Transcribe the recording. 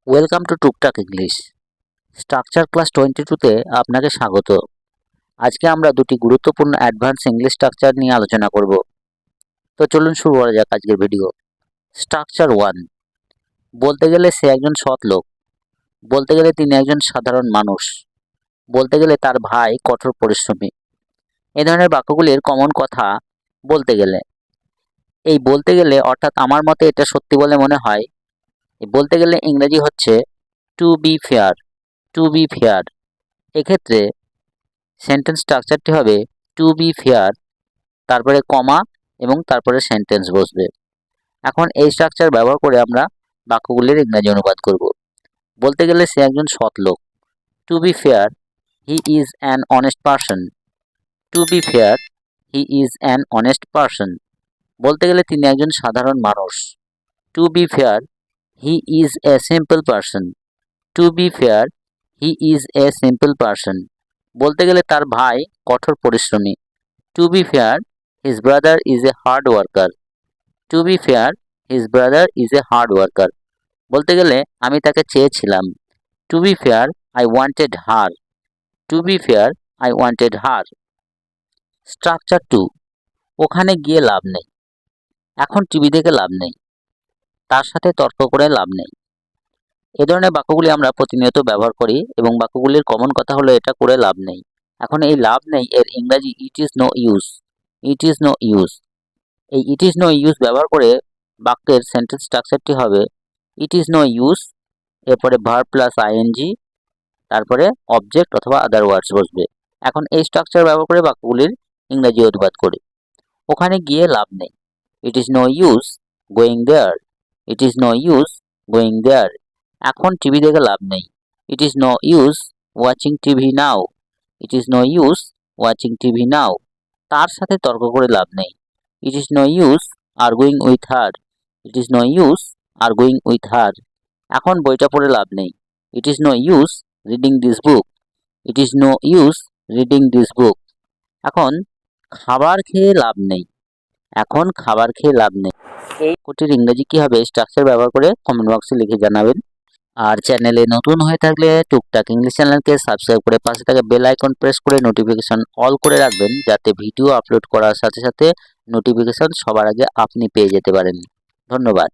Welcome to টুকটাক English structure class 22-তে আপনাকে স্বাগত। আজকে আমরা দুটি গুরুত্বপূর্ণ অ্যাডভান্স ইংলিশ স্ট্রাকচার নিয়ে আলোচনা করব। তো চলুন শুরু করা যাক আজকের ভিডিও। স্ট্রাকচার 1, বলতে গেলে সে একজন সৎ লোক, বলতে গেলে তিনি একজন সাধারণ মানুষ, বলতে গেলে তার ভাই কঠোর পরিশ্রমী। এই ধরনের বাক্যগুলির কমন কথা বলতে গেলে। এই বলতে গেলে অর্থাৎ আমার মতে এটা সত্যি বলে মনে হয়, বলতে গেলে ইংরেজি হচ্ছে to be fair. To be fair এক্ষেত্রে সেন্টেন্স স্ট্রাকচারটি হবে টু বি ফেয়ার, তারপরে কমা এবং তারপরে সেন্টেন্স বসবে। এখন এই স্ট্রাকচার ব্যবহার করে আমরা বাক্যগুলির ইংরাজি অনুবাদ করব। বলতে গেলে সে একজন সৎ লোক, to be fair he is an honest person. To be fair he is an honest person. বলতে গেলে তিনি একজন সাধারণ মানুষ, to be fair he is a simple person. To be fair he is a simple person. বলতে গেলে তার ভাই কঠোর পরিশ্রমী, to be fair his brother is a hard worker. To be fair his brother is a hard worker. বলতে গেলে আমি তাকে চেয়েছিলাম, to be fair I wanted her. To be fair I wanted her. Structure 2, ওখানে গিয়ে লাভ নেই। এখন টিভি দেখে লাভ নেই, তার সাথে তর্ক করে লাভ নেই। এ ধরনের বাক্যগুলি আমরা প্রতিনিয়ত ব্যবহার করি এবং বাক্যগুলির কমন কথা হলো এটা করে লাভ নেই। এখন এই লাভ নেই এর ইংরাজি it is no use. It is no use. এই ইট ইজ নো ইউজ ব্যবহার করে বাক্যের সেন্টেন্স স্ট্রাকচারটি হবে ইট ইজ নো ইউজ, এরপরে ভার্ব প্লাস আইএনজি, তারপরে অবজেক্ট অথবা আদার ওয়ার্ডস বসবে। এখন এই স্ট্রাকচার ব্যবহার করে বাক্যগুলির ইংরাজি অনুবাদ করি। ওখানে গিয়ে লাভ নেই, it is no use going there. It is no use going there. এখন টিভি দেখে লাভ নেই, it is no use watching TV now. It is no use watching TV now. তার সাথে তর্ক করে লাভ নেই, it is no use arguing with her. It is no use arguing with her. এখন বইটা পড়ে লাভ নেই, it is no use reading this book. It is no use reading this বুক। এখন খাবার খেয়ে লাভ নেই। এখন খাবার খেয়ে লাভ নেই। এই কোটির ইংরেজি কি হবে স্ট্রাকচার ব্যবহার করে কমেন্ট বক্সে লিখে জানাবেন। আর চ্যানেলে নতুন হয়ে থাকলে টুকটাক ইংলিশ চ্যানেলকে সাবস্ক্রাইব করে পাশে থাকা বেল আইকন প্রেস করে নোটিফিকেশন অল করে রাখবেন, যাতে ভিডিও আপলোড করার সাথে সাথে নোটিফিকেশন সবার আগে আপনি পেয়ে যেতে পারেন। ধন্যবাদ।